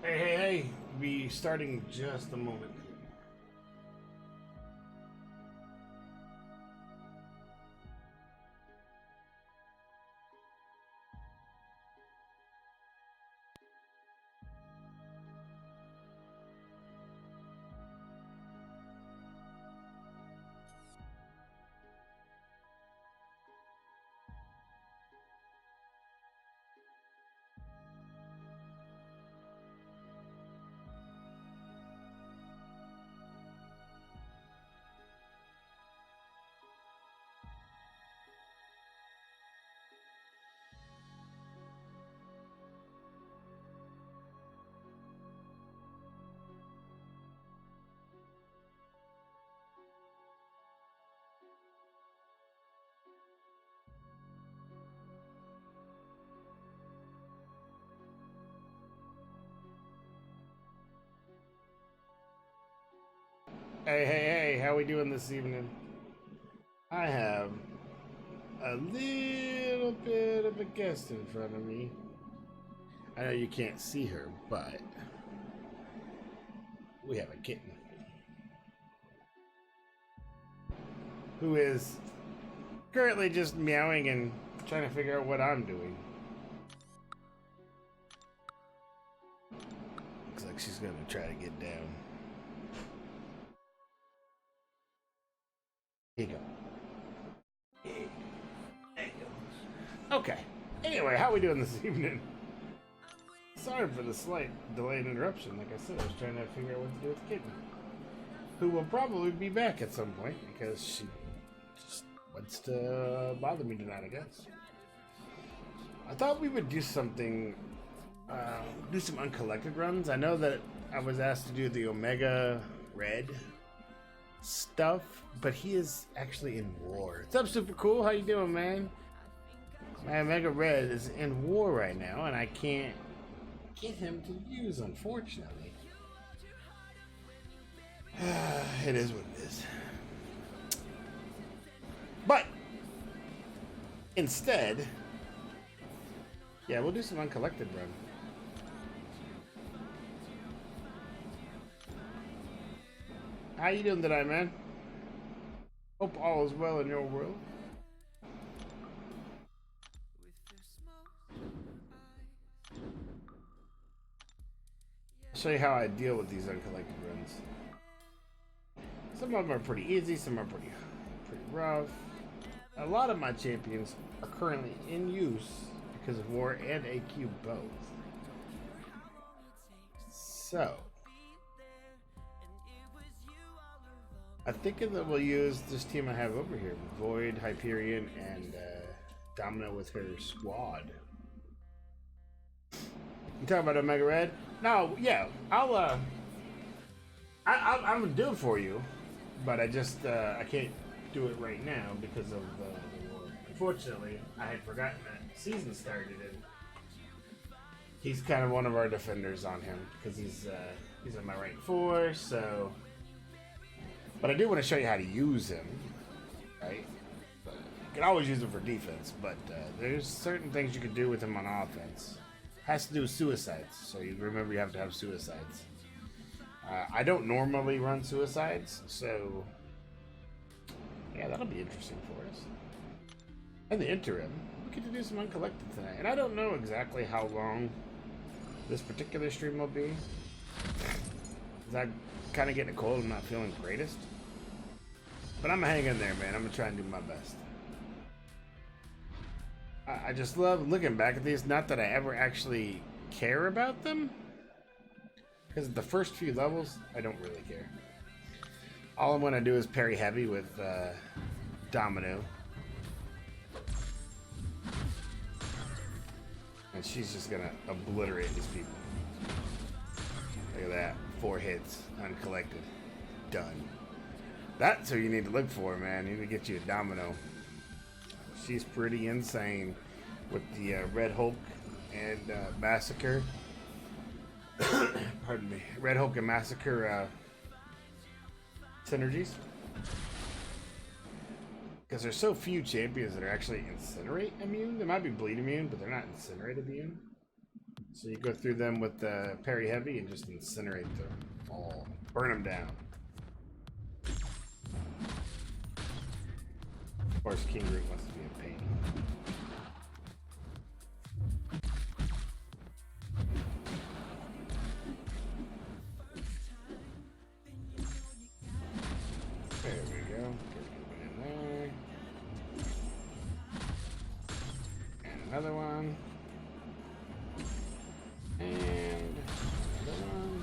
Hey, be starting just a moment. Hey, how we doing this evening? I have a little bit of a guest in front of me. I know you can't see her, but we have a kitten who is currently just meowing and trying to figure out what I'm doing. Looks like she's gonna try to get down. Here you go. There you go. Okay. Anyway, how we doing this evening? Sorry for the slight delay and interruption. Like I said, I was trying to figure out what to do with the kitten, who will probably be back at some point because she just wants to bother me tonight, I guess. I thought we would do something, do some uncollected runs. I know that I was asked to do the Omega Red stuff, but he is actually in war. What's up, Super Cool? How you doing, man? My Omega Red is in war right now, and I can't get him to use, unfortunately. It is what it is. But instead, yeah, we'll do some uncollected run. How you doing today, man? Hope all is well in your world. I'll show you how I deal with these uncollected runs. Some of them are pretty easy, some are pretty rough. A lot of my champions are currently in use because of War and AQ both. So, I think that we'll use this team I have over here: Void, Hyperion, and Domino with her squad. You talking about Omega Red? No, yeah, I'm gonna do it for you, but I can't do it right now because of the war. Unfortunately, I had forgotten that season started, and he's kind of one of our defenders on him because he's in my rank 4. So, but I do want to show you how to use him, right? You can always use him for defense, but there's certain things you can do with him on offense. Has to do with suicides, so you remember you have to have suicides. I don't normally run suicides, so yeah, that'll be interesting for us. In the interim, we get to do some uncollected tonight, and I don't know exactly how long this particular stream will be. Cause I'm kind of getting a cold and not feeling greatest, but I'm gonna hang in there, man. I'm gonna try and do my best. I just love looking back at these. Not that I ever actually care about them, because the first few levels, I don't really care. All I'm going to do is parry heavy with Domino. And she's just going to obliterate these people. Look at that. 4 hits, uncollected. Done. That's who you need to look for, man. You need to get you a Domino. She's pretty insane with the Red Hulk and Massacre. Pardon me. Red Hulk and Massacre synergies. Because there's so few champions that are actually Incinerate immune. They might be Bleed immune, but they're not Incinerate immune. So you go through them with the Parry Heavy and just incinerate them all. Burn them down. Of course, King Root wants to be a pain. There we go. Get in there. And another one. And another one.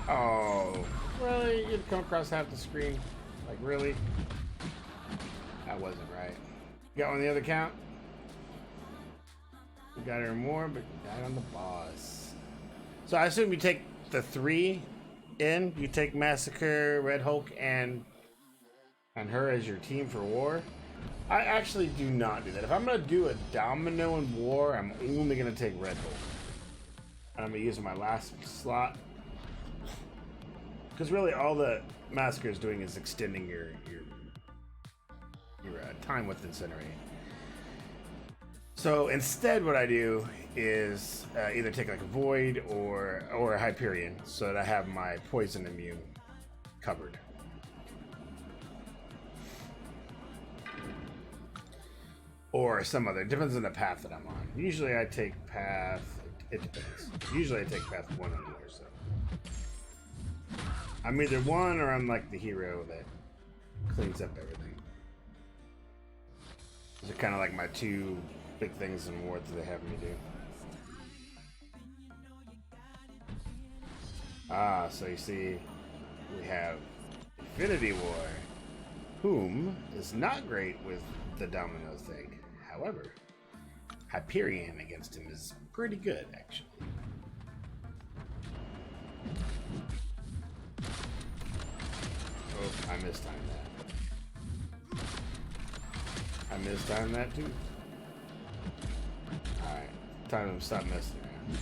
Oh, really? You'd come across half the screen? Like, really? That wasn't right. You got one on the other count? We got her more, but you died on the boss. So I assume you take the 3 in. You take Massacre, Red Hulk, and her as your team for war. I actually do not do that. If I'm going to do a Domino in war, I'm only going to take Red Hulk. And I'm going to use my last slot. Because really all the Massacre is doing is extending your time with Incinerate. So instead what I do is either take like a Void or a Hyperion so that I have my poison immune covered. Or some other, depends on the path that I'm on. Usually I take path, it depends. Usually I take path 1 and 2 or so. I'm either 1 or I'm like the hero that cleans up everything. Those are kind of like my 2 big things in war that they have me do. Ah, so you see, we have Infinity War, whom is not great with the Domino thing. However, Hyperion against him is pretty good, actually. Oh, I mistimed that. I mistimed that too. Alright, time to stop messing around.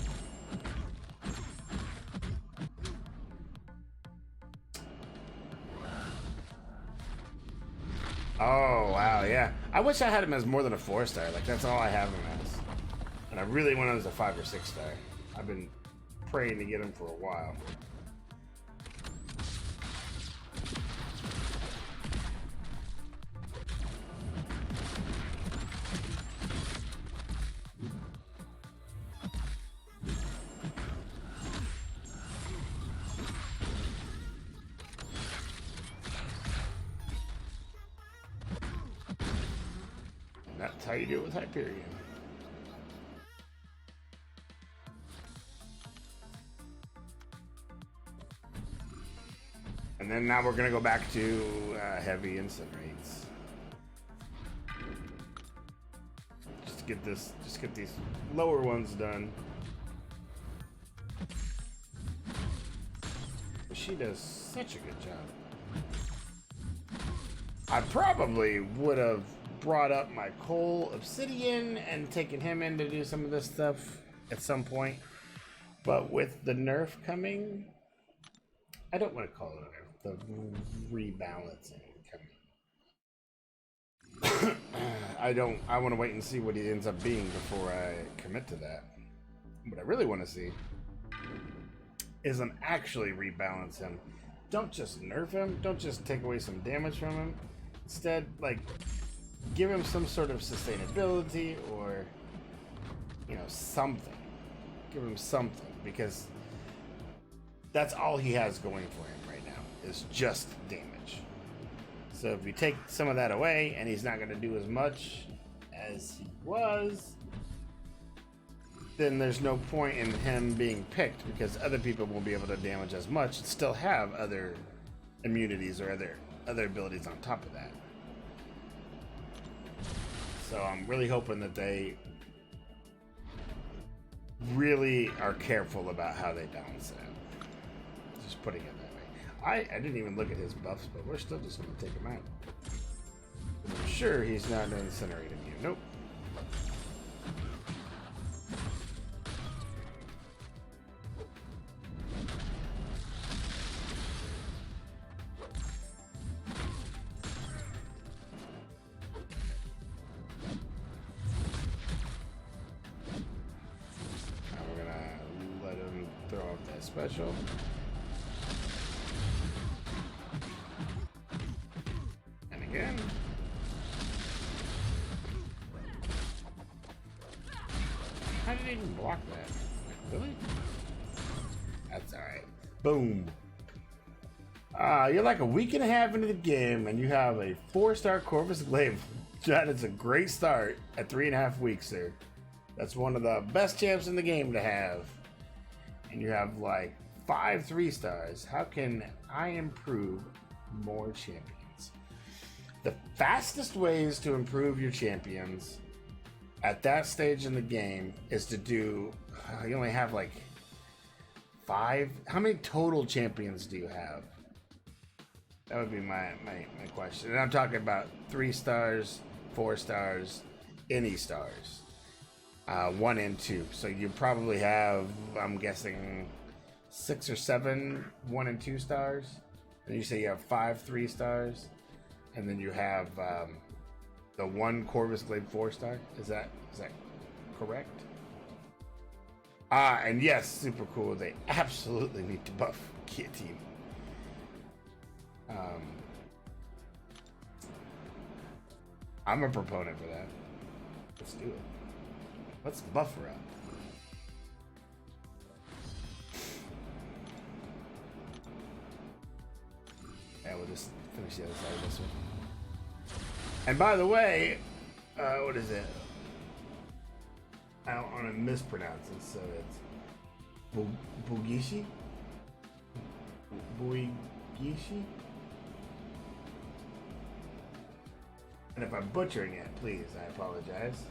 Oh, wow, yeah. I wish I had him as more than a 4-star. Like, that's all I have him as. And I really want him as a 5 or 6-star. I've been praying to get him for a while. how you do it with Hyperion. And then now we're gonna go back to heavy incinerates. Just get these lower ones done. She does such a good job. I probably would have brought up my coal obsidian and taken him in to do some of this stuff at some point. But with the nerf coming, I don't want to call it a nerf, the rebalancing coming. I want to wait and see what he ends up being before I commit to that. What I really want to see is them actually rebalance him. Don't just nerf him, don't just take away some damage from him. Instead, like, give him some sort of sustainability or, you know, something. Give him something, because that's all he has going for him right now, is just damage. So if you take some of that away and he's not going to do as much as he was, then there's no point in him being picked, because other people won't be able to damage as much and still have other immunities or other abilities on top of that. So I'm really hoping that they really are careful about how they balance it out. Just putting it that way. I didn't even look at his buffs, but we're still just going to take him out. I'm sure he's not incinerating you. Nope. Special. And again. How did it even block that? Really? That's alright. Boom. You're like a week and a half into the game and you have a 4-star Corvus Glaive. That is a great start at 3.5 weeks, sir. That's one of the best champs in the game to have. And you have like 5 3-stars. How can I improve more champions? The fastest ways to improve your champions at that stage in the game is to do, you only have like 5. How many total champions do you have? That would be my question. And I'm talking about 3 stars, 4 stars, any stars. 1 and 2. So you probably have, I'm guessing, 6 or 7 1 and 2 stars. And you say you have 5 3-stars. And then you have the 1 Corvus Glaive 4-star. Is that correct? And yes, super cool. They absolutely need to buff Guillotine. I'm a proponent for that. Let's do it. Let's buffer up. Yeah, we'll just finish the other side of this one. And by the way, what is it? I don't want to mispronounce it, so it's Bugishi? Buigishi? And if I'm butchering it, please, I apologize.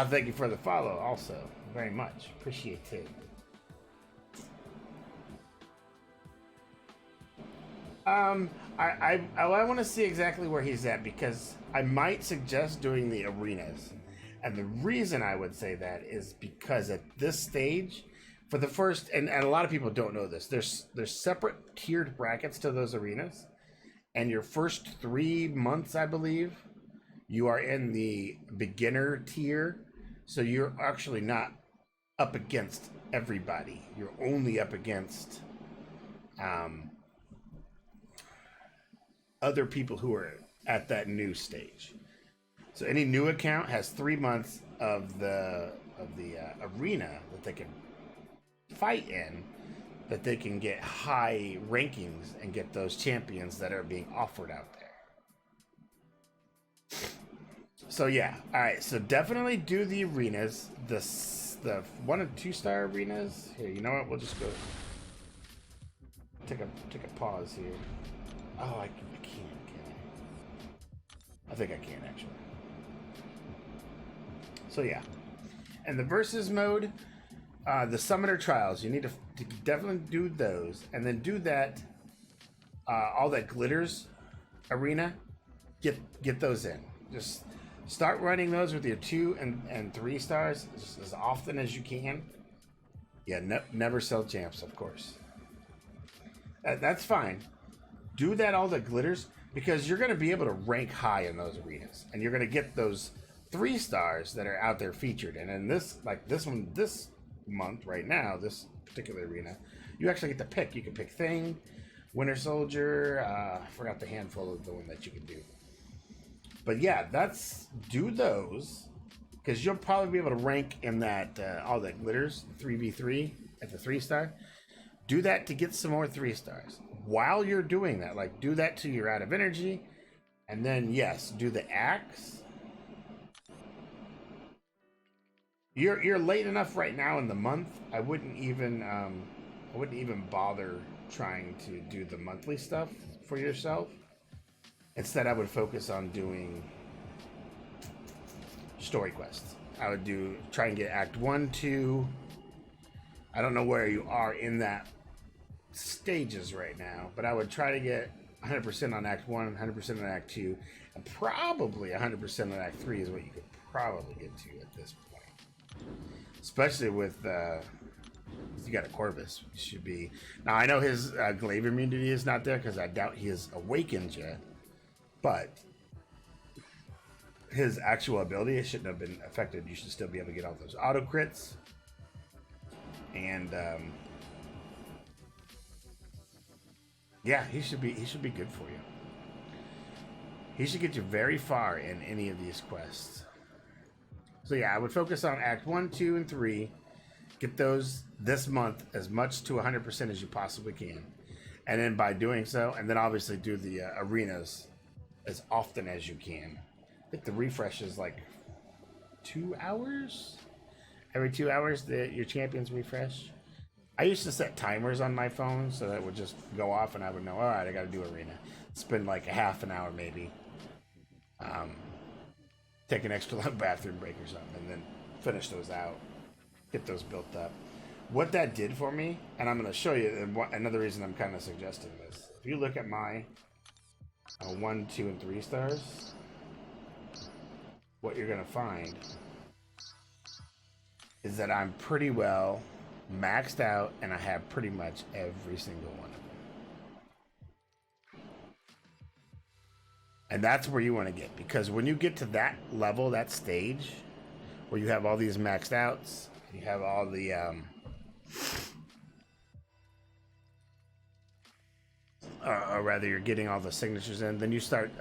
Thank you for the follow also. Very much. Appreciate it. I want to see exactly where he's at, because I might suggest doing the arenas. And the reason I would say that is because at this stage, for the first, and a lot of people don't know this, there's separate tiered brackets to those arenas. And your first 3 months, I believe, you are in the beginner tier, so you're actually not up against everybody. You're only up against other people who are at that new stage. So any new account has 3 months of the arena that they can fight in, that they can get high rankings and get those champions that are being offered out there. So yeah, all right. So definitely do the arenas, the 1 and 2 star arenas. Here, you know what? We'll just go take a pause here. Oh, I can't. Can I think I can actually. So yeah, and the versus mode, the summoner trials. You need to definitely do those, and then do that. All that glitters arena, get those in. Just start running those with your 2 and 3 stars as often as you can. Yeah, never sell champs, of course. That's fine. Do that all that glitters because you're going to be able to rank high in those arenas, and you're going to get those 3 stars that are out there featured. And in this, like this month right now, this particular arena, you actually get to pick. You can pick Thing, Winter Soldier. I forgot the handful of the one that you can do. But yeah, do those because you'll probably be able to rank in that all that glitters 3v3 at the 3 star. Do that to get some more 3 stars. While you're doing that, like do that till you're out of energy, and then yes, do the axe. You're late enough right now in the month. I wouldn't even bother trying to do the monthly stuff for yourself. Instead, I would focus on doing story quests. I would try and get Act 1, 2. I don't know where you are in that stages right now, but I would try to get 100% on Act 1, 100% on Act 2, and probably 100% on Act 3 is what you could probably get to at this point. Especially with you got a Corvus. Should be now. I know his glaive immunity is not there because I doubt he is awakened yet. But his actual ability shouldn't have been affected. You should still be able to get all those auto crits. And yeah, he should be good for you. He should get you very far in any of these quests. So yeah, I would focus on Act 1, 2, and 3. Get those this month as much to 100% as you possibly can. And then by doing so, and then obviously do the arenas as often as you can. I think the refresh is like 2 hours? Every 2 hours, your champions refresh. I used to set timers on my phone so that it would just go off and I would know, all right, I got to do arena. Spend like a half an hour maybe. Take an extra long bathroom break or something and then finish those out. Get those built up. What that did for me, and I'm going to show you another reason I'm kind of suggesting this. If you look at my 1, 2, and 3 stars, what you're going to find is that I'm pretty well maxed out and I have pretty much every single one of them. And that's where you want to get, because when you get to that level, that stage, where you have all these maxed outs, you have all the or rather you're getting all the signatures in, then you start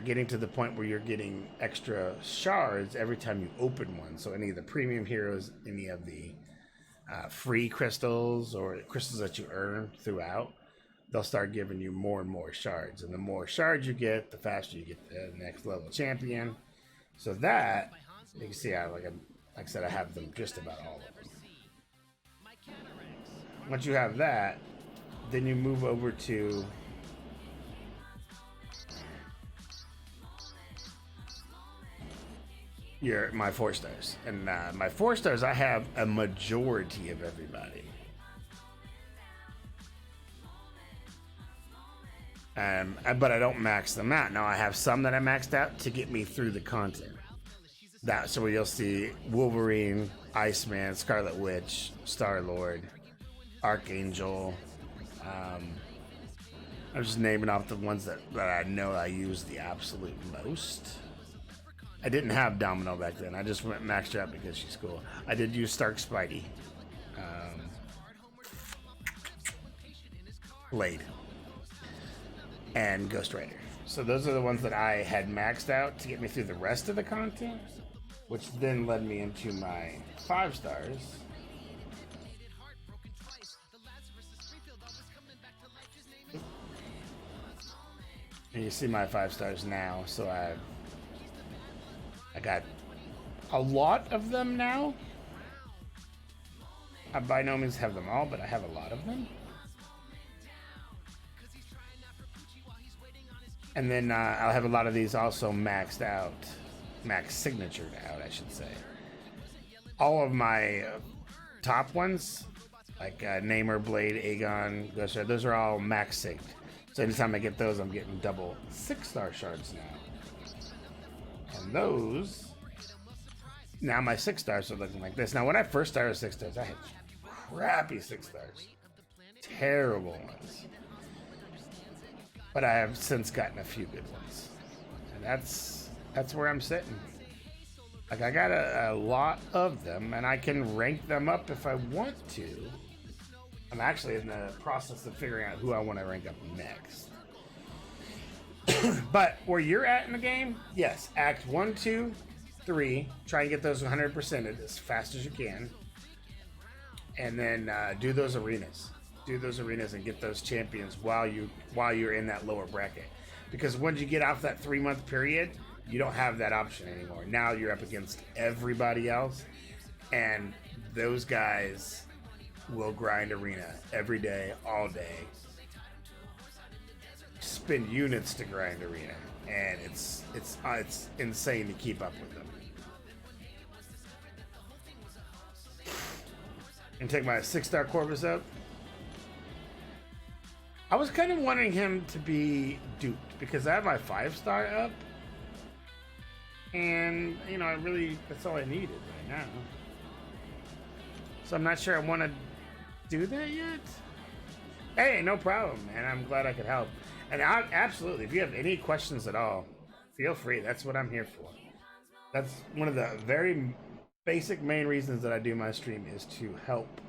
getting to the point where you're getting extra shards every time you open one. So any of the premium heroes, any of the free crystals or crystals that you earn throughout, they'll start giving you more and more shards. And the more shards you get, the faster you get the next level champion. So that, you can see, like I said, I have them just about all of them. Once you have that, then you move over to my 4 stars. And my 4 stars, I have a majority of everybody. But I don't max them out. Now I have some that I maxed out to get me through the content. So you'll see Wolverine, Iceman, Scarlet Witch, Star-Lord, Archangel. I'm just naming off the ones that I know I use the absolute most. I didn't have Domino back then. I just went maxed her out because she's cool. I did use Stark Spidey. Blade. And Ghost Rider. So those are the ones that I had maxed out to get me through the rest of the content, which then led me into my 5 stars. And you see my 5 stars now, so I have I got a lot of them now. I by no means have them all, but I have a lot of them. And then I'll have a lot of these also maxed out, max signatured out, I should say. All of my top ones, like Namer, Blade, Aegon, Ghost Rider, those are all max synced. So anytime I get those, I'm getting double 6-star shards now. And those, now my 6 stars are looking like this. Now when I first started 6 stars, I had crappy 6 stars. Terrible ones. But I have since gotten a few good ones. And that's where I'm sitting. Like, I got a lot of them, and I can rank them up if I want to. I'm actually in the process of figuring out who I want to rank up next. But where you're at in the game, yes, Act 1, 2, 3, try and get those 100%ed as fast as you can. And then do those arenas. Do those arenas and get those champions while you're in that lower bracket. Because once you get off that 3-month period, you don't have that option anymore. Now you're up against everybody else, and those guys will grind arena every day, all day. Spend units to grind arena, and it's insane to keep up with them. And take my 6-star Corvus up. I was kind of wanting him to be duped because I have my 5-star up. And, you know, that's all I needed right now. So I'm not sure I want to do that yet. Hey, no problem, man. I'm glad I could help. And absolutely, if you have any questions at all, feel free. That's what I'm here for. That's one of the very basic main reasons that I do my stream is to help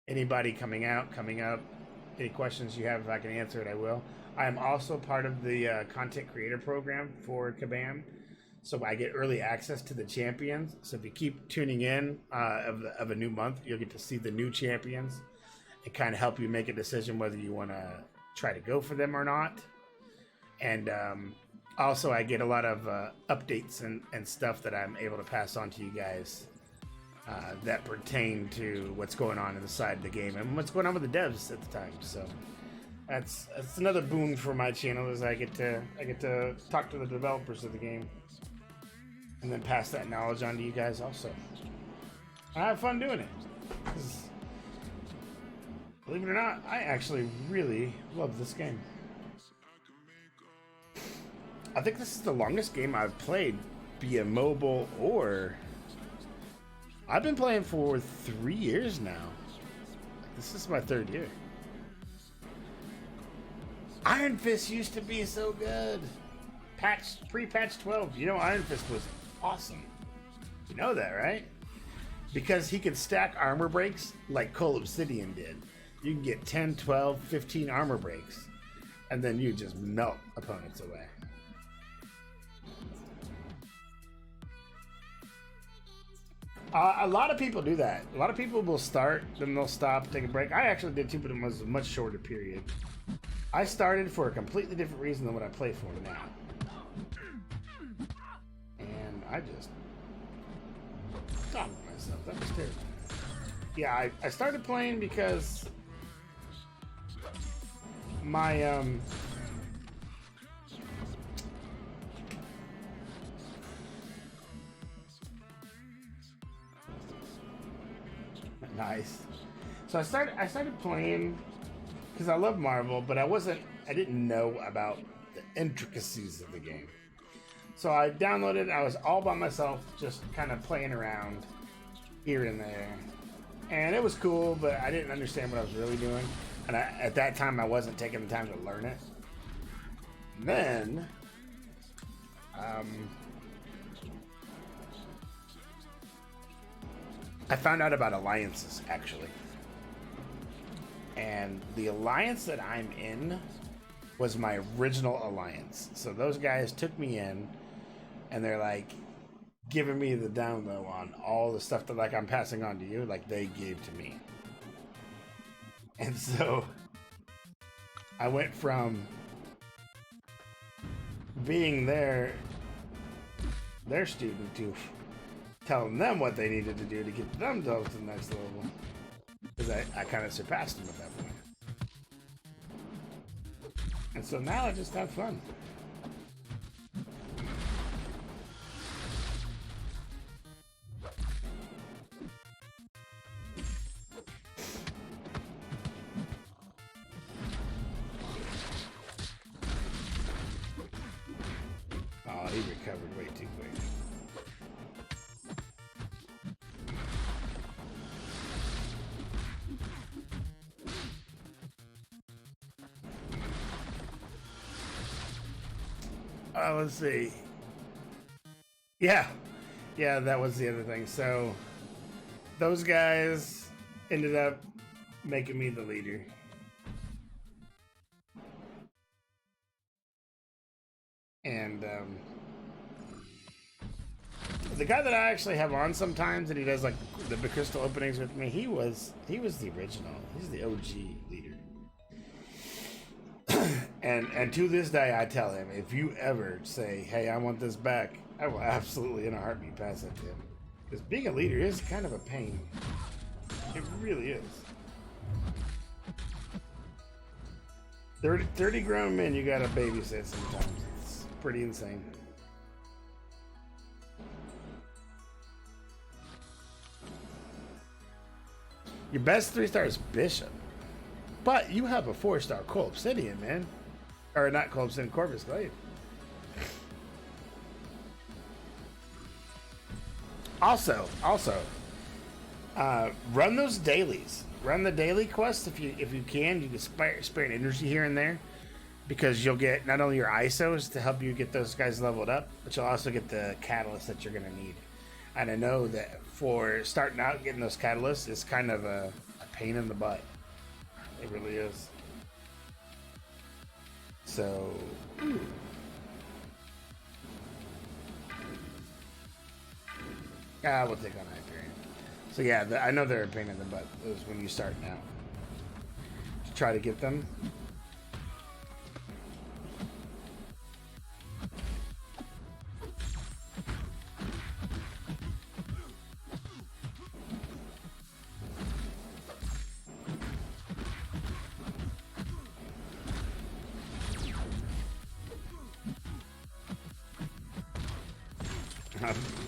anybody coming up. Any questions you have, if I can answer it, I will. I am also part of the content creator program for Kabam. So I get early access to the champions. So if you keep tuning in of a new month, you'll get to see the new champions and kind of help you make a decision whether you want to try to go for them or not. And also I get a lot of updates and stuff that I'm able to pass on to you guys that pertain to what's going on inside the game and what's going on with the devs at the time. So that's another boon for my channel, is I get to talk to the developers of the game. And then pass that knowledge on to you guys also. I have fun doing it. Believe it or not, I actually really love this game. I think this is the longest game I've played, be it mobile or... I've been playing for 3 years now. This is my 3rd year. Iron Fist used to be so good. Pre-patch 12, you know, Iron Fist was awesome. You know that, right? Because he could stack armor breaks like Cole Obsidian did. You can get 10, 12, 15 armor breaks, and then you just melt opponents away. A lot of people do that. A lot of people will start, then they'll stop, take a break. I actually did too, but it was a much shorter period. I started for a completely different reason than what I play for now. And I just stopped myself. That was terrible. Yeah, I started playing because my nice. So I started playing because I love Marvel, but I didn't know about the intricacies of the game. So I downloaded, I was all by myself, just kind of playing around here and there. And it was cool, but I didn't understand what I was really doing. And at that time, I wasn't taking the time to learn it. And then, I found out about alliances, actually. And the alliance that I'm in was my original alliance. So those guys took me in, and they're like giving me the down low on all the stuff that like I'm passing on to you, like they gave to me. And so I went from being there their student to telling them what they needed to do to get themselves to the next level. Because I kind of surpassed them at that point. And so now I just have fun. Oh, he recovered way too quick. Let's see. Yeah, that was the other thing. So those guys ended up making me the leader. And the guy that I actually have on sometimes, and he does like the crystal openings with me. He was the original. He's the OG leader. And to this day, I tell him, if you ever say, "Hey, I want this back," I will absolutely, in a heartbeat, pass it to him. Because being a leader is kind of a pain. It really is. 30 grown men you gotta babysit sometimes. It's pretty insane. Your best 3-star is Bishop. But you have a 4-star Coal Obsidian, man. Or not Coal Obsidian, Corvus Glaive. Also, run those dailies. Run the daily quest if you can. You can spare an energy here and there, because you'll get not only your ISOs to help you get those guys leveled up, but you'll also get the catalyst that you're gonna need. And I know that for starting out getting those catalysts is kind of a pain in the butt. It really is. So, we'll take on Hyperion. So yeah, I know they're a pain in the butt. Those when you start now. To try to get them.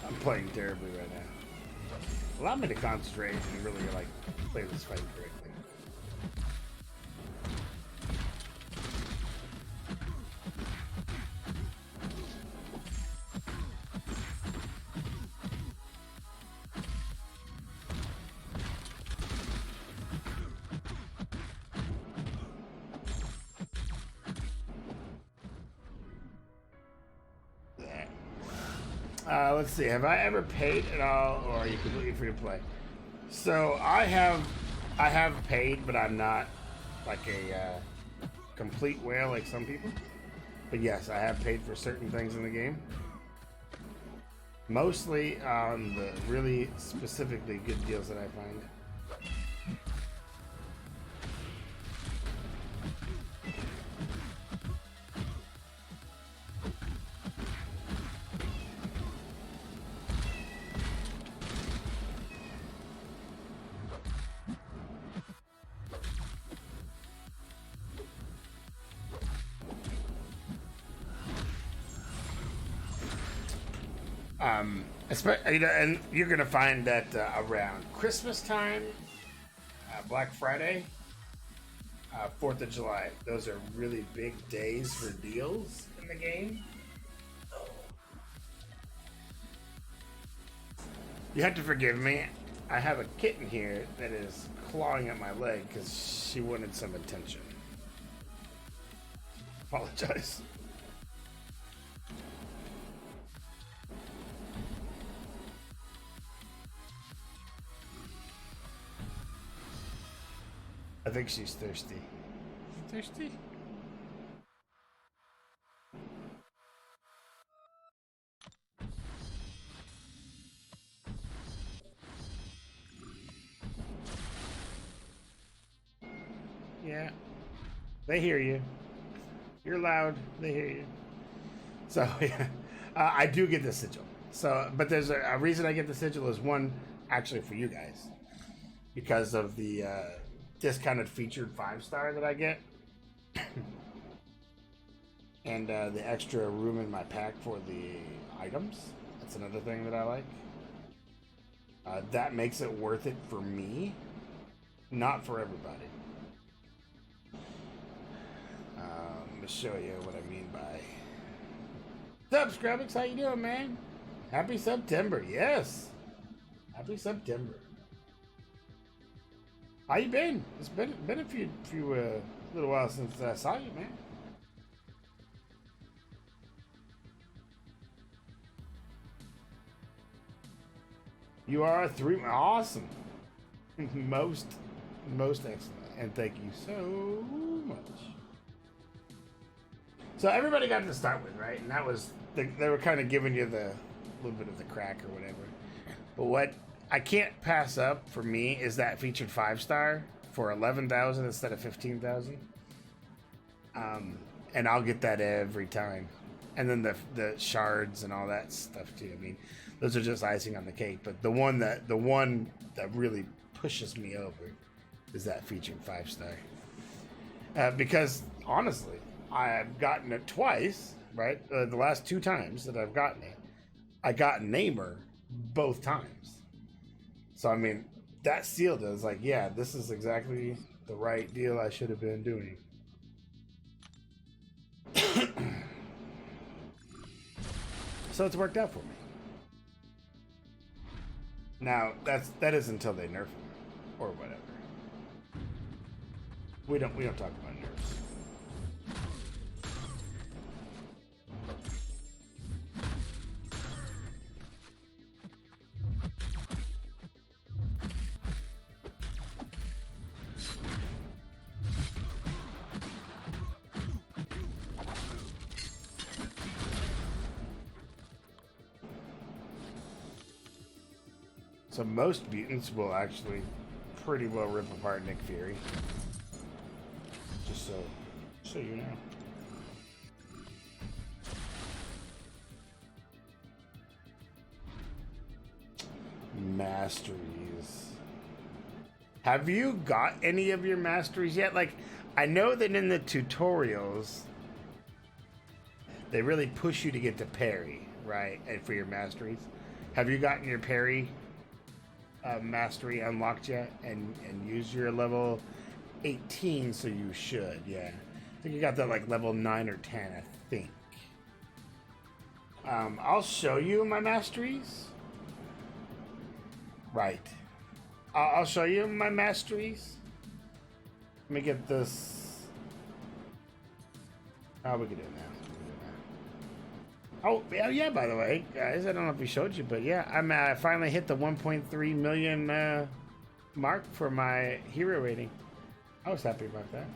I'm playing terribly right now. Allow me to concentrate and really like play this fight correctly. Let's see. Have I ever paid at all, or are you completely free to play? So I have paid, but I'm not like a complete whale like some people. But yes, I have paid for certain things in the game. Mostly on the really specifically good deals that I find. And you're gonna find that around Christmas time, Black Friday, 4th of July. Those are really big days for deals in the game. You have to forgive me. I have a kitten here that is clawing at my leg because she wanted some attention. Apologize. I think she's thirsty. Thirsty? Yeah. They hear you. You're loud. They hear you. So, yeah. I do get the sigil. So, but there's a reason I get the sigil is one, actually for you guys, because of the discounted featured 5-star that I get, and the extra room in my pack for the items. That's another thing that I like. That makes it worth it for me, not for everybody. Let me show you what I mean by. What's up, Scrubbix? How you doing, man? Happy September. Yes. Happy September. How you been? It's been a few little while since I saw you, man. You are a 3. Awesome. most excellent. And thank you so much. So everybody got to start with, right? And that was they were kind of giving you the little bit of the crack or whatever. But what I can't pass up for me is that featured 5-star for 11,000 instead of 15,000. And I'll get that every time. And then the shards and all that stuff too. I mean, those are just icing on the cake. But the one that really pushes me over is that featured 5-star. Because honestly, I've gotten it twice. Right, the last 2 times that I've gotten it, I got Namer both times. So I mean, that sealed it. I was like, yeah, this is exactly the right deal I should have been doing. So it's worked out for me. Now that is until they nerf him or whatever. We don't talk about nerfs. So most mutants will actually pretty well rip apart Nick Fury. Just so you know. Masteries. Have you got any of your masteries yet? Like, I know that in the tutorials, they really push you to get to parry, right? And for your masteries. Have you gotten your parry mastery unlocked yet and use your level 18? So you should, yeah. I think you got that like level 9 or 10, I think. I'll show you my masteries. Right. I'll show you my masteries. Let me get this. Oh, we can do it now. Oh, yeah, by the way, guys, I don't know if we showed you, but yeah, I finally hit the 1.3 million mark for my hero rating. I was happy about that.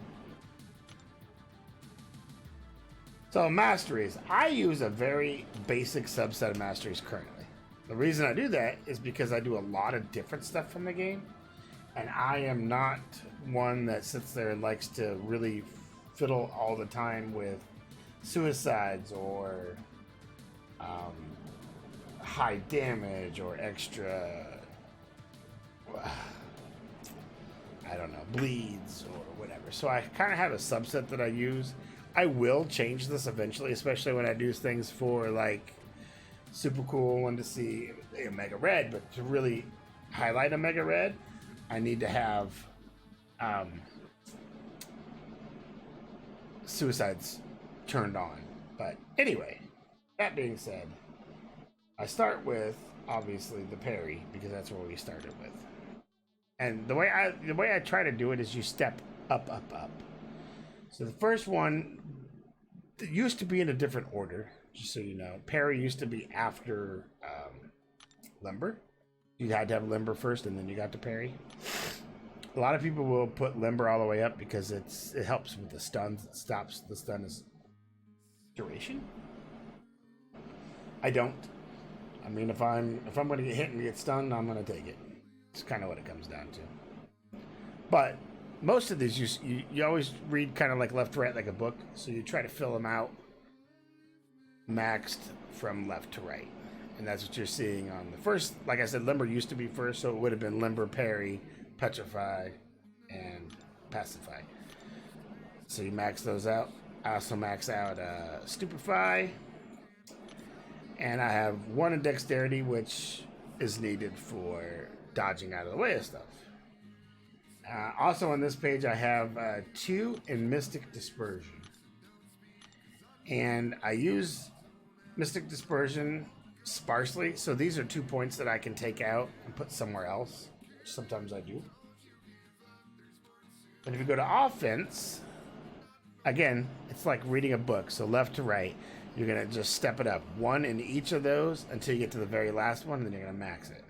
So, masteries. I use a very basic subset of masteries currently. The reason I do that is because I do a lot of different stuff from the game, and I am not one that sits there and likes to really fiddle all the time with suicides or high damage or extra, I don't know, bleeds or whatever. So I kind of have a subset that I use. I will change this eventually, especially when I do things for like super cool one to see a Mega Red, but to really highlight a Mega Red, I need to have suicides turned on. But anyway, that being said, I start with obviously the parry because that's where we started with. And the way I try to do it is you step up, up, up. So the first one used to be in a different order, just so you know. Parry used to be after Limber. You had to have Limber first, and then you got to parry. A lot of people will put Limber all the way up because it helps with the stuns. It stops the stun duration. I don't. I mean, if I'm going to get hit and get stunned, I'm going to take it. It's kind of what it comes down to. But most of these, you always read kind of like left to right, like a book. So you try to fill them out maxed from left to right. And that's what you're seeing on the first. Like I said, Limber used to be first, so it would have been Limber, Parry, Petrify, and Pacify. So you max those out. I also max out Stupefy. And I have 1 in Dexterity, which is needed for dodging out of the way of stuff. Also on this page, I have 2 in Mystic Dispersion. And I use Mystic Dispersion sparsely, so these are 2 points that I can take out and put somewhere else, which sometimes I do. But if you go to offense, again, it's like reading a book, so left to right, you're going to just step it up 1 in each of those until you get to the very last one, and then you're going to max it.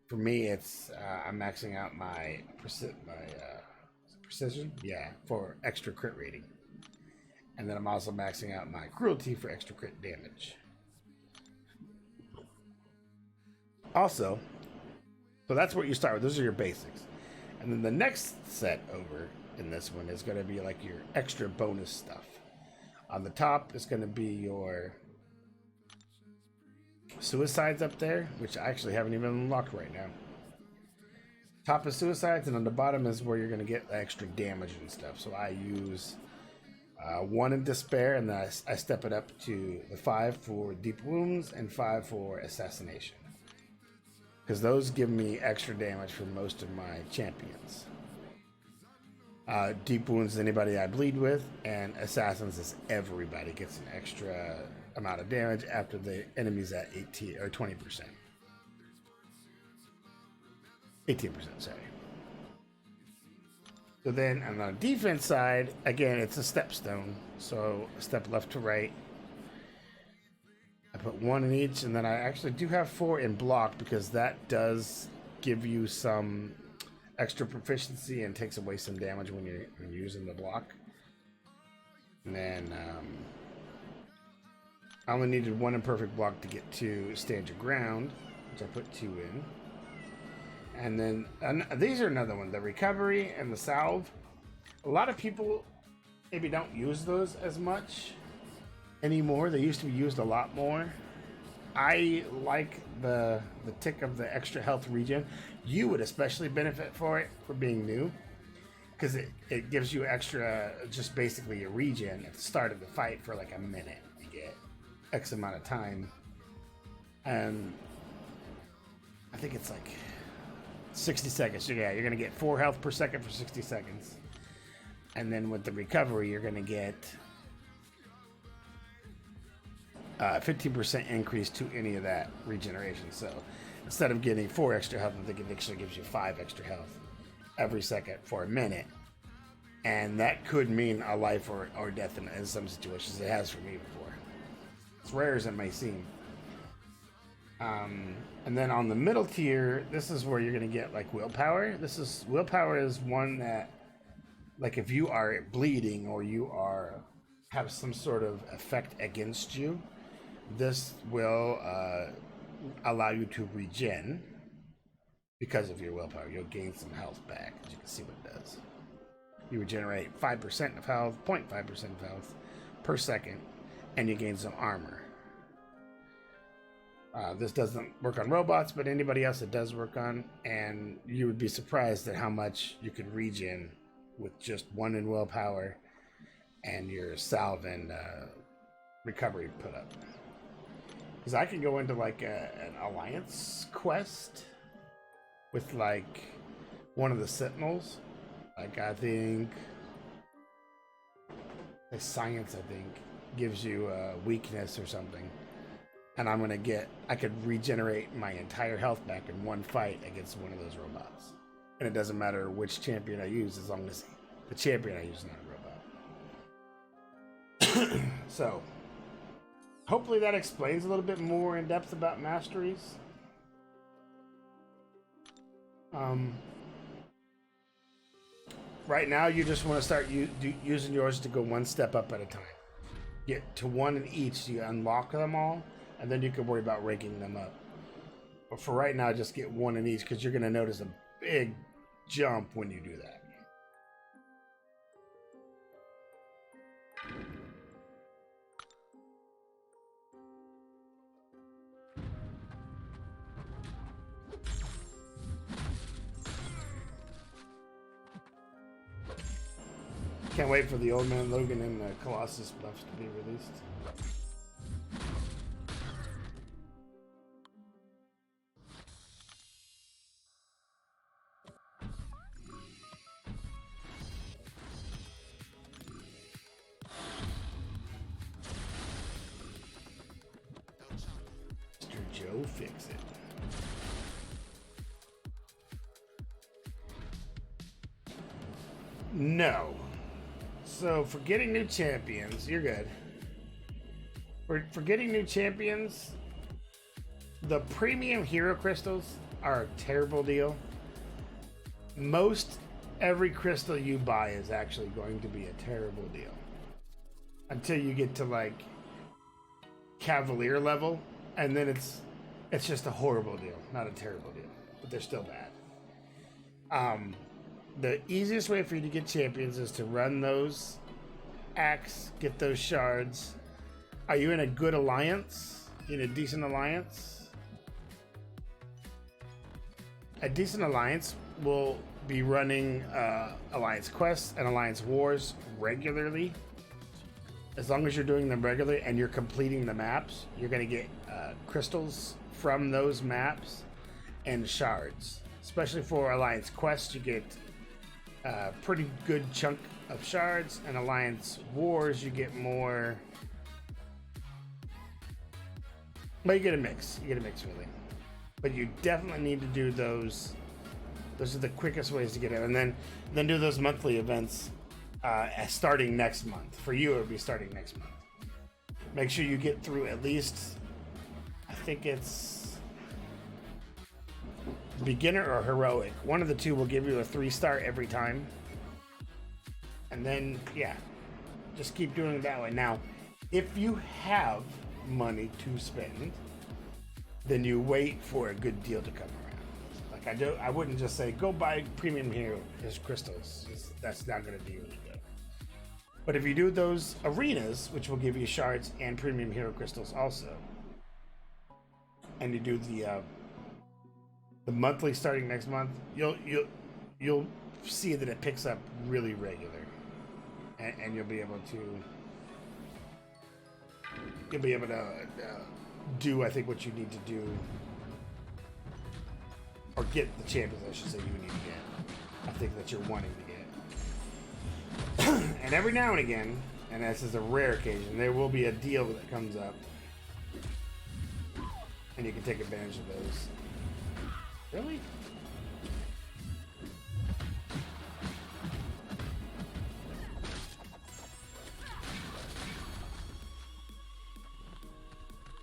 For me, it's I'm maxing out my precision, yeah, for extra crit rating. And then I'm also maxing out my cruelty for extra crit damage. Also, so that's what you start with. Those are your basics. And then the next set over in this one is going to be like your extra bonus stuff. On the top is going to be your suicides up there, which I actually haven't even unlocked right now. Top is suicides, and on the bottom is where you're going to get extra damage and stuff. So I use 1 in despair, and then I step it up to the 5 for deep wounds and 5 for assassination. Because those give me extra damage for most of my champions. Deep wounds is anybody I bleed with, and assassins is everybody gets an extra amount of damage after the enemy's at 18 or 20%. 18%, sorry. So then on the defense side, again, it's a stepstone. So step left to right. I put 1 in each, and then I actually do have 4 in block because that does give you some extra proficiency and takes away some damage when you're using the block. And then I only needed 1 imperfect block to get to stand your ground, which I put 2 in. And then these are another one, the recovery and the salve. A lot of people maybe don't use those as much anymore. They used to be used a lot more. I like the tick of the extra health regen. You would especially benefit for it for being new, because it gives you extra, just basically a regen at the start of the fight for like a minute. You get X amount of time, and I think it's like 60 seconds. So yeah, you're gonna get 4 health per second for 60 seconds, and then with the recovery, you're gonna get 15% increase to any of that regeneration. So instead of getting 4 extra health, I think it actually gives you 5 extra health every second for a minute. And that could mean a life or death in some situations. It has for me before. It's rare as it may seem. And then on the middle tier, this is where you're going to get like willpower. Willpower is one that, like, if you are bleeding or you have some sort of effect against you, this will allow you to regen because of your willpower. You'll gain some health back, as you can see what it does. You regenerate 5% of health, 0.5% of health per second, and you gain some armor. This doesn't work on robots, but anybody else it does work on, and you would be surprised at how much you could regen with just 1 in willpower and your salve and recovery put up. Because I can go into like an alliance quest with like one of the sentinels. Like I think the science, gives you a weakness or something. And I could regenerate my entire health back in one fight against one of those robots. And it doesn't matter which champion I use, as long as the champion I use is not a robot. So, hopefully that explains a little bit more in depth about masteries. Right now, you just want to start using yours to go one step up at a time. Get to 1 in each, you unlock them all, and then you can worry about ranking them up. But for right now, just get 1 in each, because you're going to notice a big jump when you do that. Can't wait for the Old Man Logan and the Colossus buffs to be released. Mr. Joe Fix It. No. So for getting new champions, you're good. For getting new champions, the premium hero crystals are a terrible deal. Most every crystal you buy is actually going to be a terrible deal. Until you get to like Cavalier level, and then it's just a horrible deal, not a terrible deal, but they're still bad. The easiest way for you to get champions is to run those acts, get those shards. Are you in a good alliance? In a decent alliance? A decent alliance will be running alliance quests and alliance wars regularly. As long as you're doing them regularly and you're completing the maps, you're going to get crystals from those maps and shards. Especially for alliance quests, you get a pretty good chunk of shards, and alliance wars you get more. But you get a mix. You get a mix, really. But you definitely need to do those. Those are the quickest ways to get it, and then do those monthly events starting next month. For you, it would be starting next month. Make sure you get through at least, I think it's beginner or heroic. One of the two will give you a 3-star every time. And then, yeah, just keep doing it that way. Now, if you have money to spend, then you wait for a good deal to come around. Like I wouldn't just say, go buy premium hero, there's crystals. That's not going to do any good. But if you do those arenas, which will give you shards and premium hero crystals also, and you do the monthly starting next month, you'll see that it picks up really regular, and you'll be able to do I think what you need to do, or get the champions I should say you need to get. I think that you're wanting to get. And every now and again, and this is a rare occasion, there will be a deal that comes up, and you can take advantage of those. Really?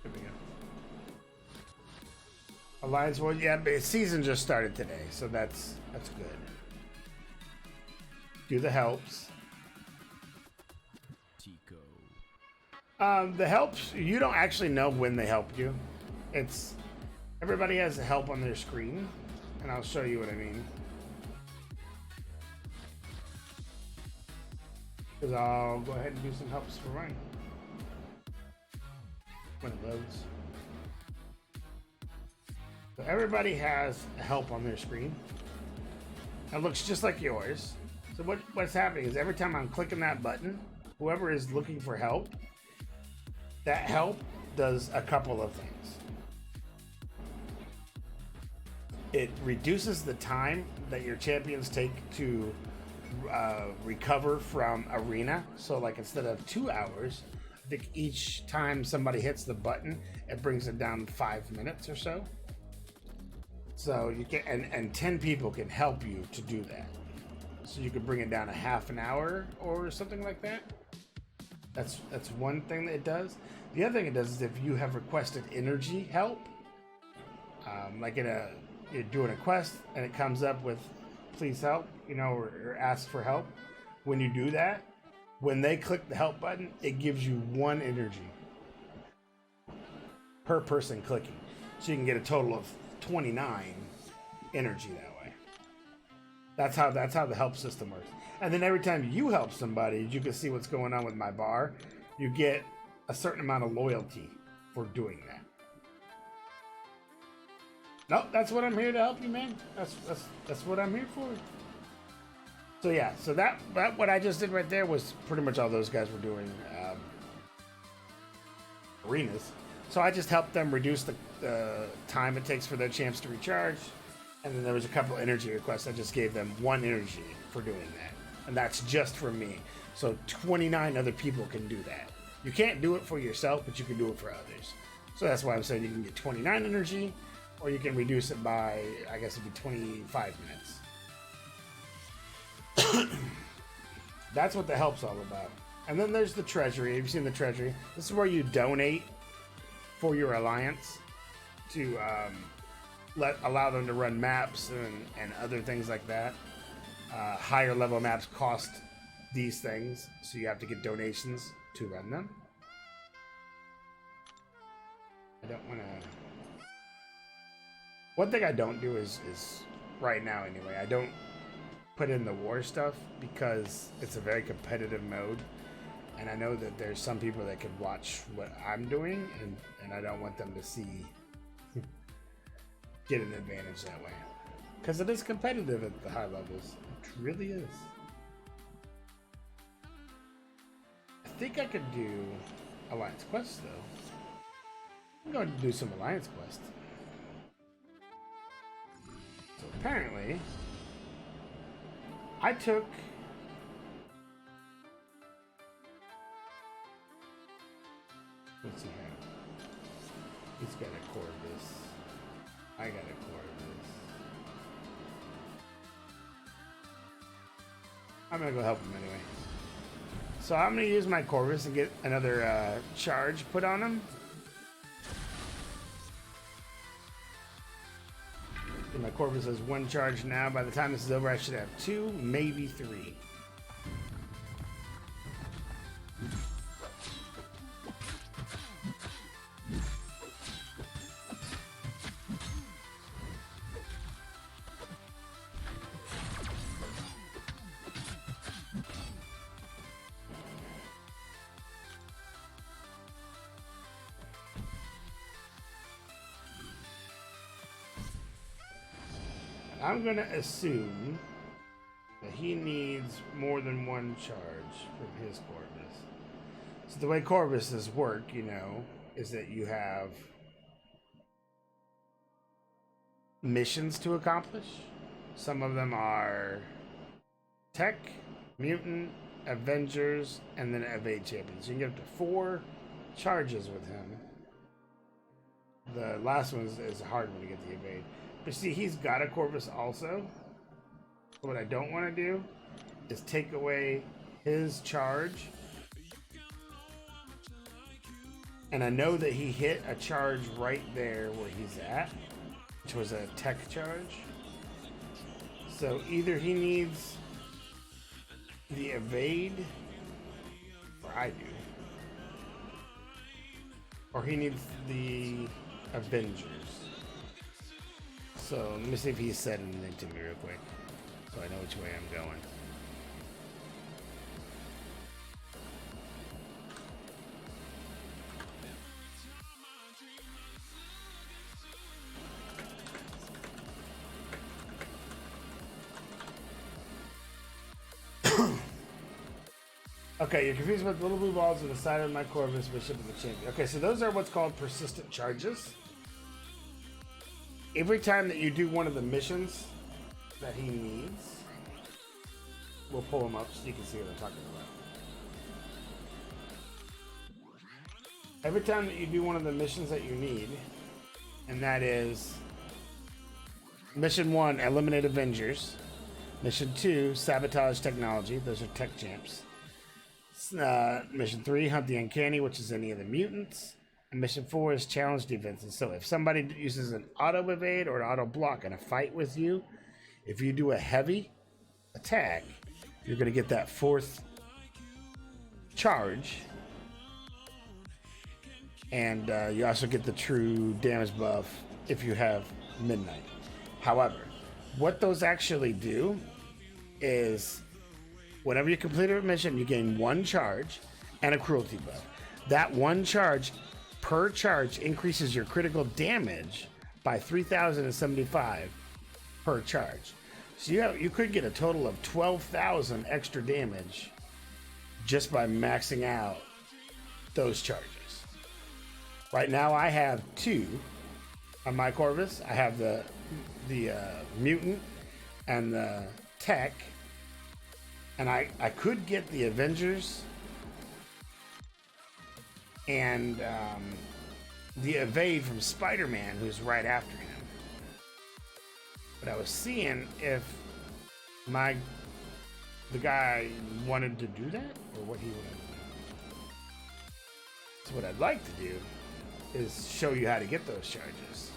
Here we go. Alliance War, yeah, but season just started today, so that's good. Do the helps. The helps, you don't actually know when they help you. It's everybody has help on their screen, and I'll show you what I mean. Because I'll go ahead and do some helps for mine when it loads. So everybody has help on their screen. It looks just like yours. So what's happening is every time I'm clicking that button, whoever is looking for help, that help does a couple of things. It reduces the time that your champions take to recover from arena. So like instead of 2 hours, I think each time somebody hits the button, it brings it down 5 minutes or so. So you can, and 10 people can help you to do that. So you could bring it down a half an hour or something like that. That's one thing that it does. The other thing it does is if you have requested energy help, like you're doing a quest and it comes up with please help, or ask for help. When you do that, when they click the help button, it gives you 1 energy per person clicking. So you can get a total of 29 energy that way. That's how the help system works. And then every time you help somebody, you can see what's going on with my bar. You get a certain amount of loyalty for doing that. Nope, that's what I'm here to help you, man. That's what I'm here for. So yeah, so that what I just did right there was pretty much all those guys were doing arenas. So I just helped them reduce the time it takes for their champs to recharge. And then there was a couple energy requests. I just gave them 1 energy for doing that. And that's just for me. So 29 other people can do that. You can't do it for yourself, but you can do it for others. So that's why I'm saying you can get 29 energy, or you can reduce it by, I guess it'd be 25 minutes. That's what the help's all about. And then there's the treasury. Have you seen the treasury? This is where you donate for your alliance to allow them to run maps and other things like that. Higher level maps cost these things, so you have to get donations to run them. I don't want to... One thing I don't do is right now anyway, I don't put in the war stuff because it's a very competitive mode. And I know that there's some people that could watch what I'm doing, and I don't want them to see get an advantage that way. Because it is competitive at the high levels. It really is. I think I could do Alliance Quest though. I'm going to do some Alliance Quest. So apparently, I took... What's he have? He's got a Corvus. I got a Corvus. I'm gonna go help him anyway. So I'm gonna use my Corvus and get another charge put on him. And my Corvus has 1 charge now. By the time this is over, I should have 2, maybe 3. I'm going to assume that he needs more than 1 charge from his Corvus. So the way Corvuses work, you know, is that you have missions to accomplish. Some of them are Tech, Mutant, Avengers, and then Evade Champions. You can get up to 4 charges with him. The last one is a hard one to get the Evade. But see, he's got a Corvus also. What I don't want to do is take away his charge. And I know that he hit a charge right there where he's at, which was a tech charge. So either he needs the evade, or I do, or he needs the Avengers. So let me see if he said anything to me real quick, so I know which way I'm going. Okay, you're confused with little blue balls on the side of my Corvus, Bishop, and the Champion. Okay, so those are what's called persistent charges. Every time that you do one of the missions that he needs, we'll pull them up so you can see what I'm talking about. Every time that you do one of the missions that you need, and that is Mission 1, Eliminate Avengers. Mission 2, Sabotage Technology. Those are tech champs. Mission 3, Hunt the Uncanny, which is any of the mutants. And Mission 4 is Challenge Defenses. So if somebody uses an auto evade or an auto block in a fight with you, if you do a heavy attack, you're going to get that 4th charge. And you also get the true damage buff if you have Midnight. However, what those actually do is whenever you complete a mission, you gain 1 charge and a cruelty buff. That 1 charge per charge increases your critical damage by 3,075 per charge. So you could get a total of 12,000 extra damage just by maxing out those charges. Right now I have 2 on my Corvus. I have the mutant and the tech, and I could get the Avengers and the evade from Spider-Man, who's right after him. But I was seeing if the guy wanted to do that, or what he wanted to do. So what I'd like to do is show you how to get those charges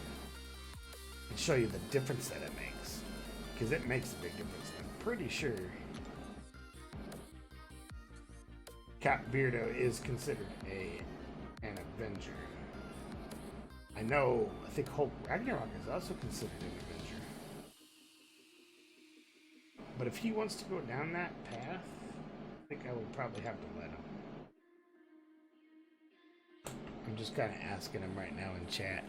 and show you the difference that it makes, because it makes a big difference. I'm pretty sure Cap Beardo is considered an Avenger. I think Hulk Ragnarok is also considered an Avenger. But if he wants to go down that path, I think I would probably have to let him. I'm just kind of asking him right now in chat.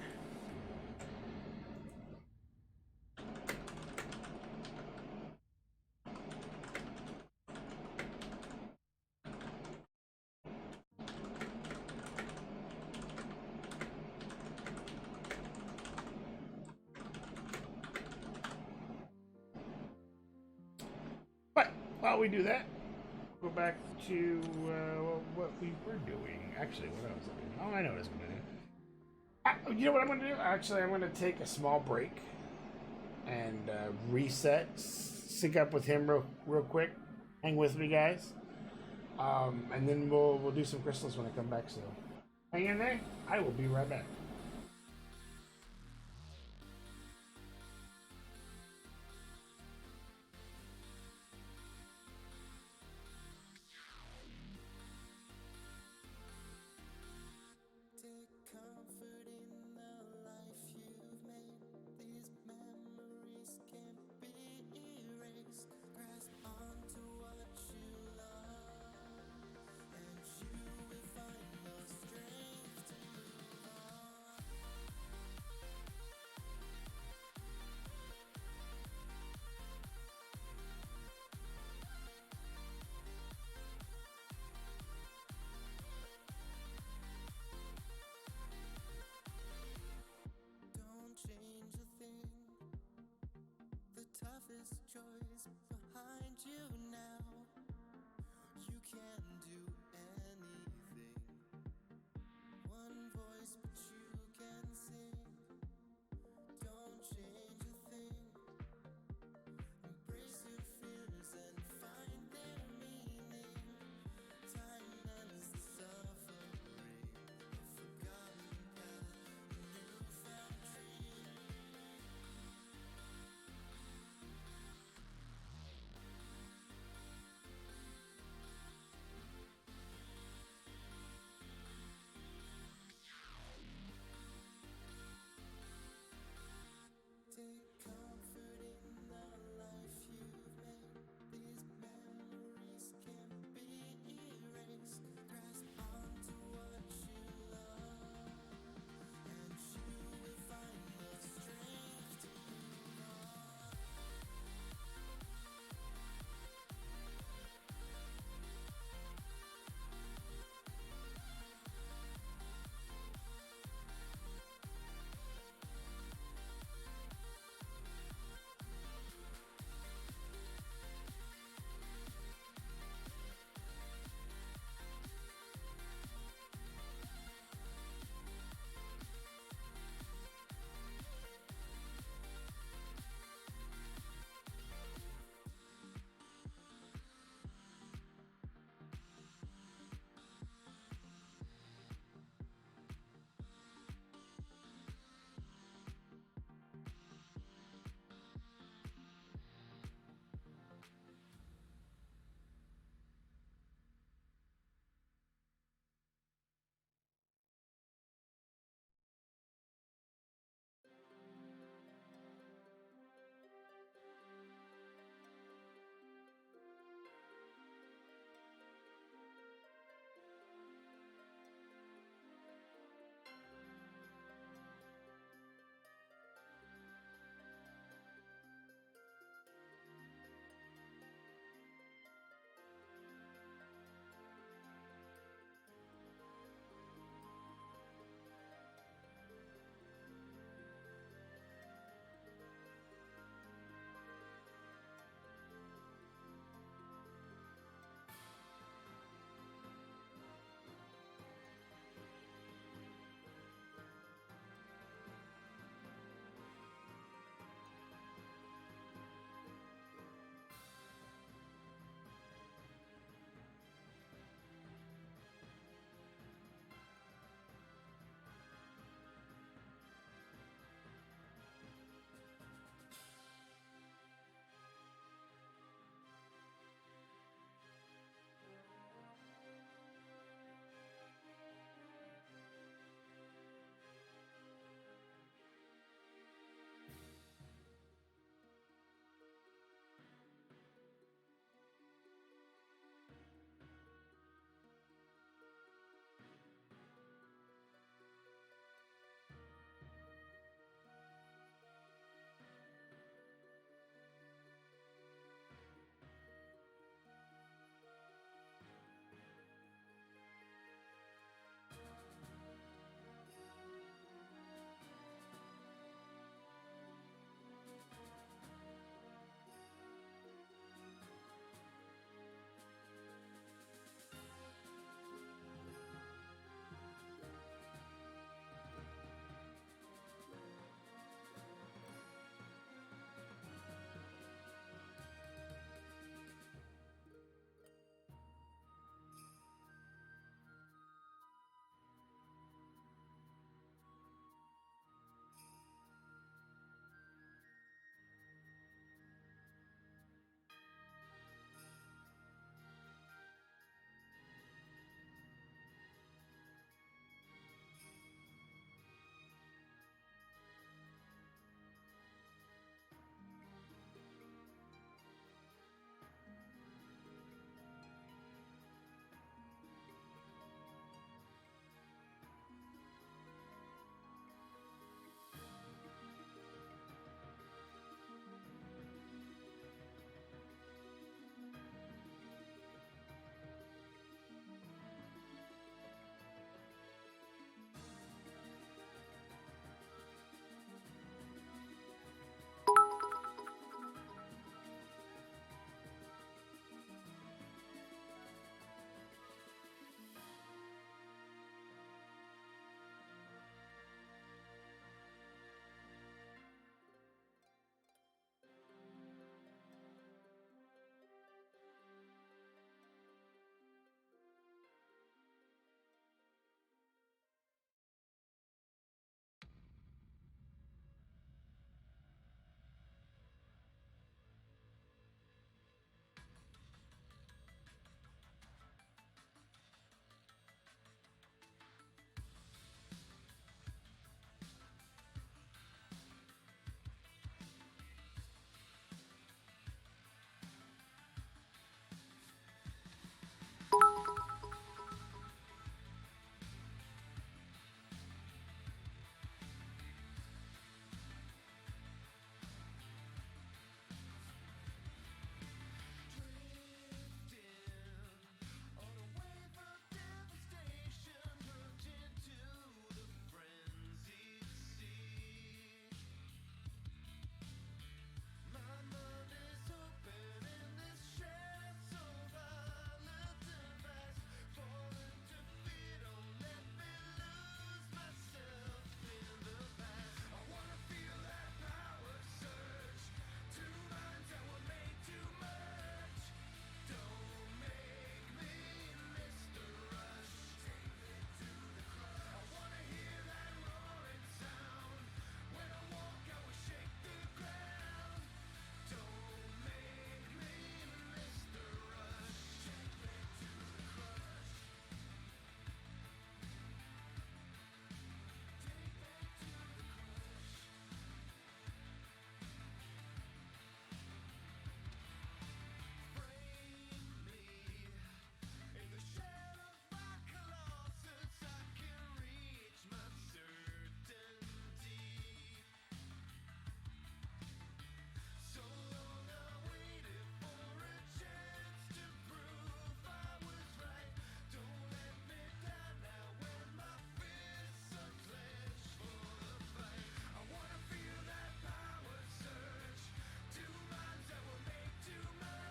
But while we do that, go back to what we were doing. Actually, what I was doing. Oh, I know what I was going to do. You know what I'm going to do? Actually, I'm going to take a small break and reset, sync up with him real quick. Hang with me, guys. And then we'll do some crystals when I come back. So hang in there. I will be right back. Toughest choice behind you now. You can do anything. One voice, but you can sing. Don't change a thing. Embrace your fears and find their meaning. Time ends the suffering. A forgotten path, a newfound dream.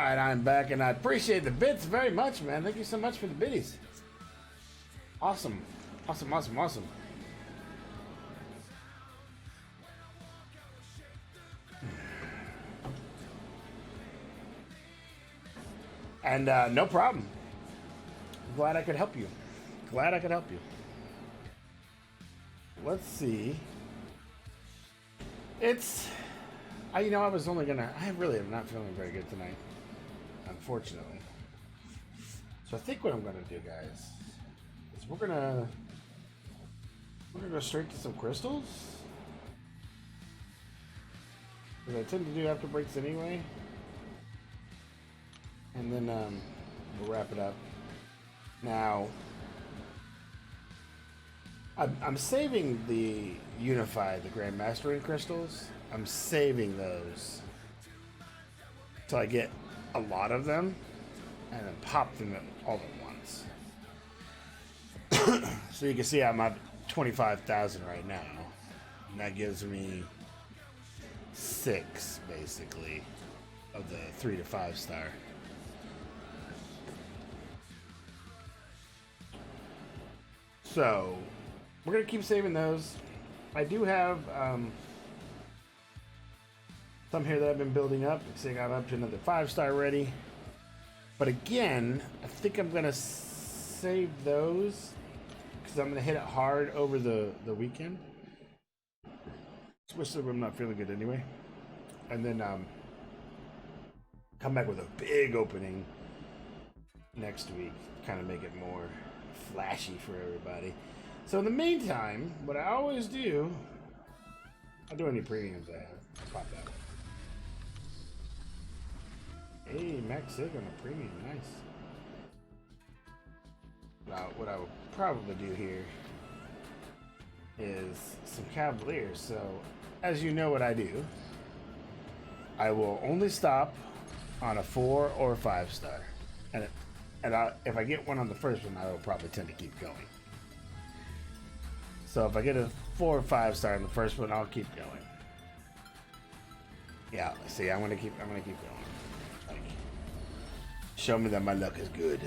Alright, I'm back, and I appreciate the bits very much, man. Thank you so much for the biddies. Awesome. Awesome, awesome, awesome. And no problem. Glad I could help you. Glad I could help you. Let's see. It's... I was only gonna... I really am not feeling very good tonight. Unfortunately. So I think what I'm gonna do, guys, is we're gonna go straight to some crystals. Because I tend to do after breaks anyway. And then we'll wrap it up. Now, I'm saving the Unify, the Grand Mastering crystals. I'm saving those till I get a lot of them, and then pop them all at once. So you can see I'm at 25,000 right now, and that gives me 6 basically of the 3 to 5 star. So we're gonna keep saving those. I do have some here that I've been building up. So I got up to another 5-star ready. But again, I think I'm gonna save those because I'm gonna hit it hard over the weekend. Especially when I'm not feeling good anyway. And then come back with a big opening next week. Kind of make it more flashy for everybody. So in the meantime, what I always do, I'll do any premiums I have. I'll pop that one. Hey, Max Sig on a premium, nice. Now, what I will probably do here is some Cavaliers. So, as you know what I do, I will only stop on a 4 or a 5-star. And if I get one on the first one, I will probably tend to keep going. So if I get a 4 or 5-star in the first one, I'll keep going. Yeah, see, I'm gonna keep going. Like, show me that my luck is good.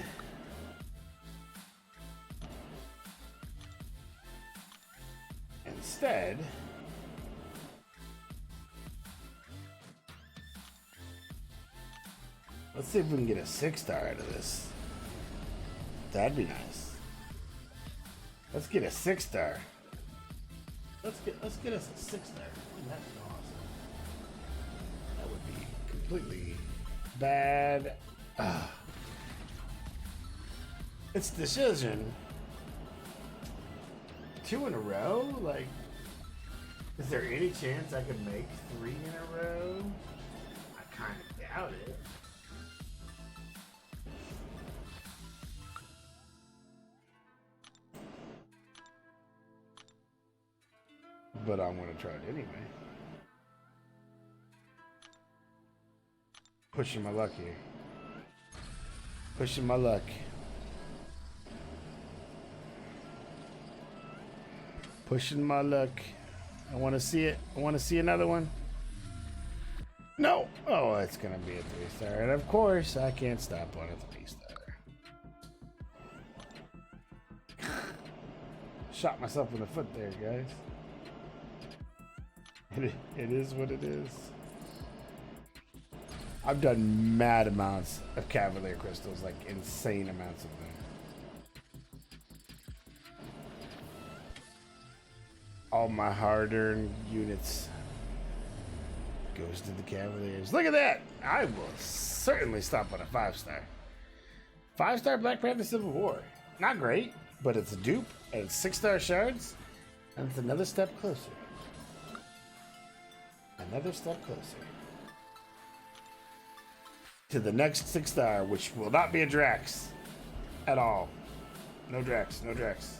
Instead, let's see if we can get a 6-star out of this. That'd be nice. Let's get a 6-star. Let's get us a 6-star. That's awesome. That would be completely bad. It's decision. 2 in a row? Like, is there any chance I could make 3 in a row? I kind of doubt it. But I'm going to try it anyway. Pushing my luck here. Pushing my luck. Pushing my luck. I want to see it. I want to see another one. No. Oh, it's going to be a 3-star. And of course, I can't stop on a 3-star. Shot myself in the foot there, guys. It is what it is. I've done mad amounts of Cavalier crystals, like insane amounts of them. All my hard-earned units goes to the Cavaliers. Look at that! I will certainly stop on a 5-star. 5-star Black Panther Civil War. Not great, but it's a dupe, and it's 6-star shards, and it's another step closer. Another step closer to the next 6-star, which will not be a Drax at all. No Drax, no Drax.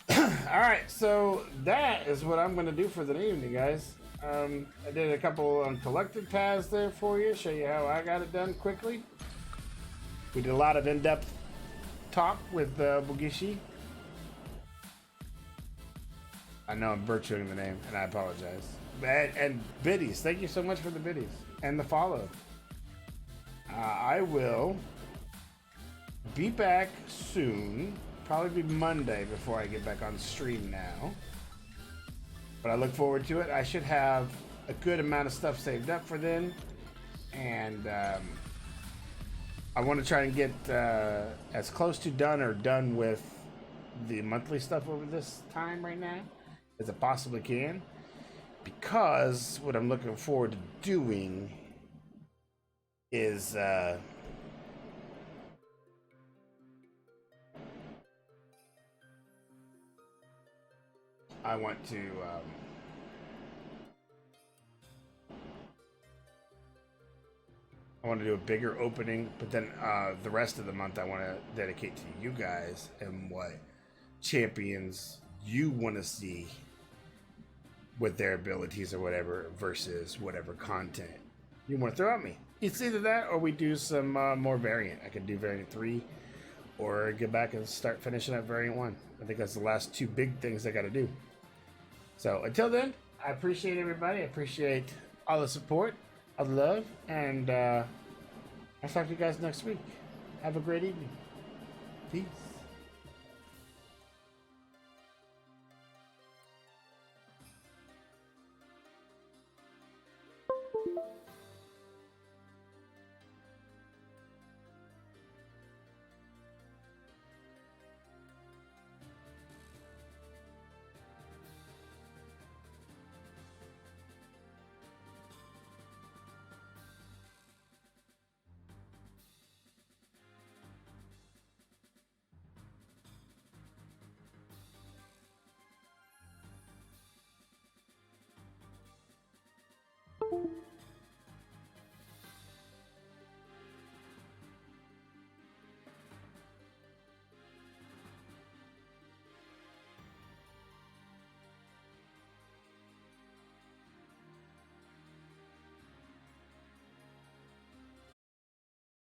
Alright, so that is what I'm going to do for the evening, guys. I did a couple collected paths there for you, show you how I got it done quickly. We did a lot of in-depth talk with Bugishi. I know I'm butchering the name, and I apologize. And biddies, thank you so much for the biddies and the follow. I will be back soon. Probably be Monday before I get back on stream now. But I look forward to it. I should have a good amount of stuff saved up for then. And I want to try and get as close to done or done with the monthly stuff over this time right now as I possibly can. Because what I'm looking forward to doing is I want to do a bigger opening, but then the rest of the month I want to dedicate to you guys and what champions you want to see with their abilities or whatever versus whatever content you want to throw at me. It's either that or we do some more variant. I could do variant 3 or get back and start finishing up variant 1. I think that's the last two big things I got to do. So until then, I appreciate everybody. I appreciate all the support, all the love, and I'll talk to you guys next week. Have a great evening. Peace.